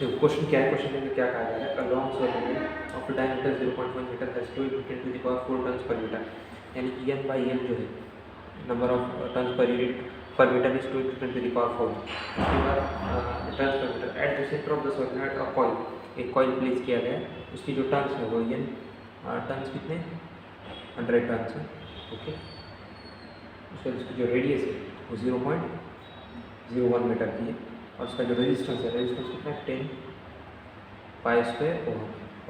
देखो क्वेश्चन क्या है, क्वेश्चन में क्या कहा जा रहा है, a long solenoid of diameter 0.1 metre has flow into 10 to the power 4 turns per metre, यानी कि n बाई एल जो है number of turns per unit per metre is 2 × 10 to the power 4। उसके बाद turns per metre at the centre of the solenoid a coil, एक coil place किया गया है, उसकी जो टन्स है वो n टन्स कितने 100 टन्स है। ओके, उसका उसकी जो रेडियस है वो 0.01 मीटर की है, और उसका जो रेजिस्टेंस है, रेजिस्टेंस कितना है 10 पाई स्क्वायर ओम।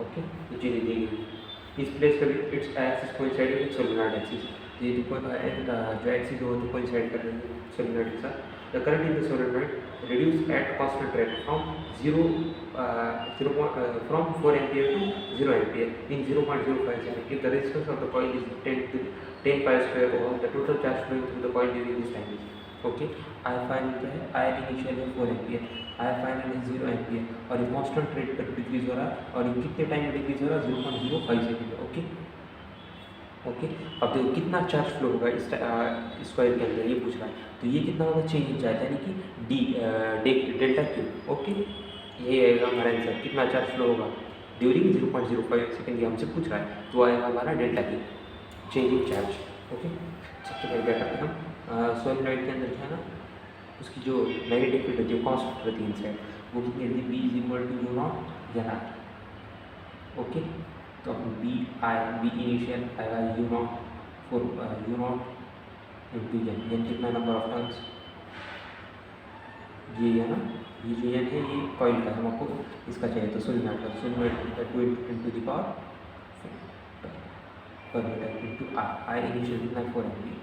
ओके, ये चीज़ें दी गई। इस प्लेस पर its axis coinciding with solenoid axis, ये जो एक्सिस है वो तो कोइंसाइड कर रही है सोलेनोइड के साथ। The current in the solenoid reduce at constant rate from 4 ampere to 0 ampere in 0.05 second. If the resistance of the coil is 10 pi square ohm, the total charge flowing through the coil during this time is. Okay, I final क्या है, I initial है 4 ampere, I final है 0 ampere, और ये constant rate पर decrease हो रहा है, और ये कितने टाइम में डिक्रीज हो रहा है 0.05 सेकंड में। ओके ओके, अब देखो कितना चार्ज फ्लो होगा इस कॉइल के अंदर, ये पूछ रहा है। तो ये कितना होगा, चेंज इन चार्ज, यानी कि डेल्टा क्यू। ओके, ये आएगा हमारा आंसर, कितना चार्ज फ्लो होगा ड्यूरिंग 0.05 सेकंड, ये हमसे पूछ रहा है, तो आएगा हमारा delta Q, change in charge. Okay, सबसे पहले क्या करते हैं हम, सोलेनोइड के अंदर जो है ना, उसकी जो नेगेटिव फील्ड होती है कांस्टेंट रहती है इनसाइड, वो कितनी होती है, B is equal to u naught N I. Okay, तो हम बी इनिशियल आएगा u naught four u naught into N कितना नंबर ऑफ टर्न्स, ये है ना, ये जो एन है ये कॉइल का, हमको इसका चाहिए, तो सोलेनोइड का, सोलेनोइड का 2 इंटू द पावर पर मीटर इंटू आई इनिशियल कितना 4 ampere,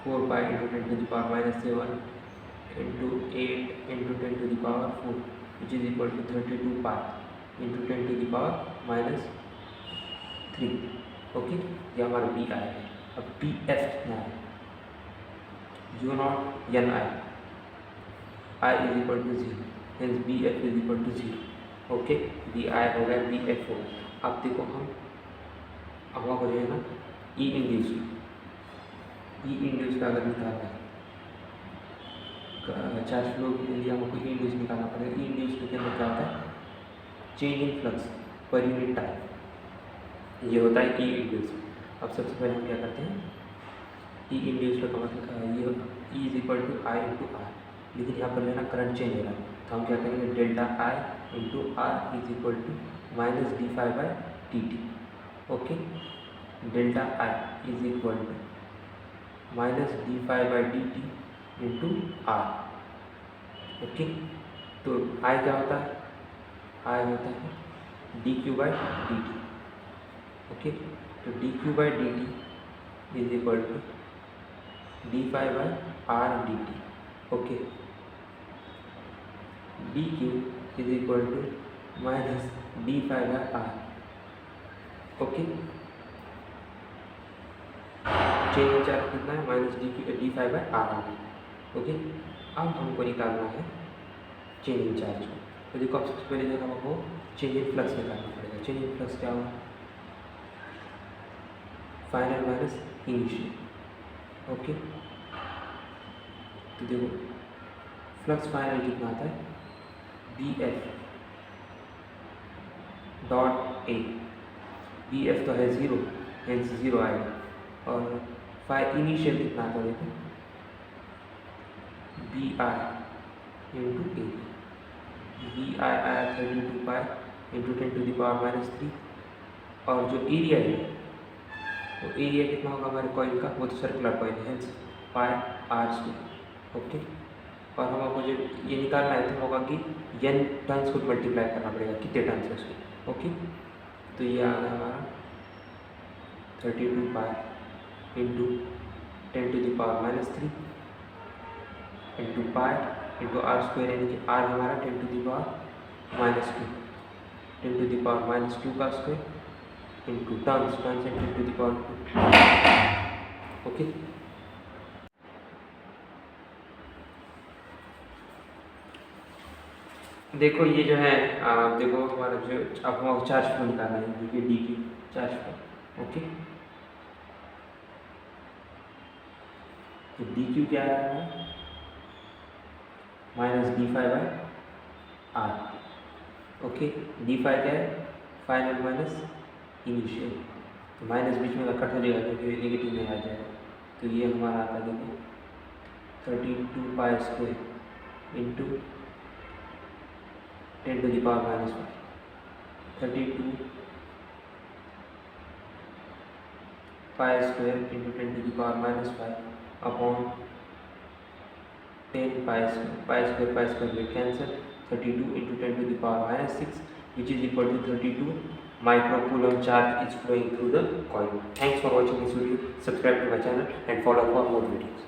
4 pi into 10 to the power minus 7 into 8 into 10 to the power 4 which is equal to 32 pi into 10 to the power minus 3। Okay, ये हमारा B I है। अब P F कितना है, u naught N I is equal to 0, hence B F is equal to 0। Okay, B I हो गया, B F हो गया। अब देखो हम हमको जो है ना ई इंड्यूस का अगर निकालना है चार्ज फ्लो के लिए हमको ई इंड्यूस निकालना पड़ेगा। ई इंड्यूस के अंदर क्या होता है, change in flux per unit time, ये होता है ई इंड्यूस। अब सबसे पहले हम क्या करते हैं, ई इंड्यूस का मतलब ये E is equal to I into R, लेकिन यहाँ पर जो है ना करंट चेंज हो रहा है, तो हम क्या करेंगे, delta I into R is equal to minus D five by T T. Okay, delta I is equal to minus D five by D T into R. Okay, तो आई क्या होता है, आई होता है D Q by D T. Okay, तो D Q by D T is equal to D five by R D T. Okay, D Q is equal to minus D five by R. Okay, change charge कितना है, minus D five by R आ गया। Okay, अब हमको निकालना है change in charge को, तो देखो अब सबसे पहले जो हमको चेंज इन फ्लक्स निकालना पड़ेगा। चेंज इन फ्लक्स क्या होगा, फाइनल माइनस इनिशियल। ओके, तो देखो फ्लक्स फाइनल कितना आता है, B F dot A, B F तो है 0, हेंस 0 आएगा, और इनिशियल कितना आता है, देखो B I into A, B I आया 32 pi into 10 to the power minus 3, और जो एरिया है तो एरिया कितना होगा हमारे कॉइल का, वो तो सर्कुलर कॉइल है, hence pi R square. Okay, और हमको जो ये निकालना है तो होगा कि एन टर्न्स को मल्टीप्लाई करना पड़ेगा, कितने टर्न्स है उसके। ओके, तो ये आ गया हमारा 32 pi into 10 to the power minus 3 into pi into R square, यानी कि आर हमारा 10 to the power minus 2, 10 to the power minus 2 का square into turns and 10 to the power 2। Okay, देखो ये जो है देखो हमारा जो अब हमारा चार्ज फ्लो निकालना है, जो कि डी की चार्ज फ्लो। ओके, तो डी क्यू क्या है, minus D phi by R. Okay, D phi क्या है, फाइनल माइनस इनिशियल, तो माइनस बीच में कट हो जाएगा क्योंकि नेगेटिव में आ जाएगा, तो ये हमारा आता है देखो 32 pi square into 10 to the power minus 5, 32 pi square into 10 to the power minus 5 upon 10 pi square will cancel, 32 into 10 to the power minus 6, which is equal to 32 microcoulomb charge is flowing through the coil. Thanks for watching this video. Subscribe to my channel and follow for more videos.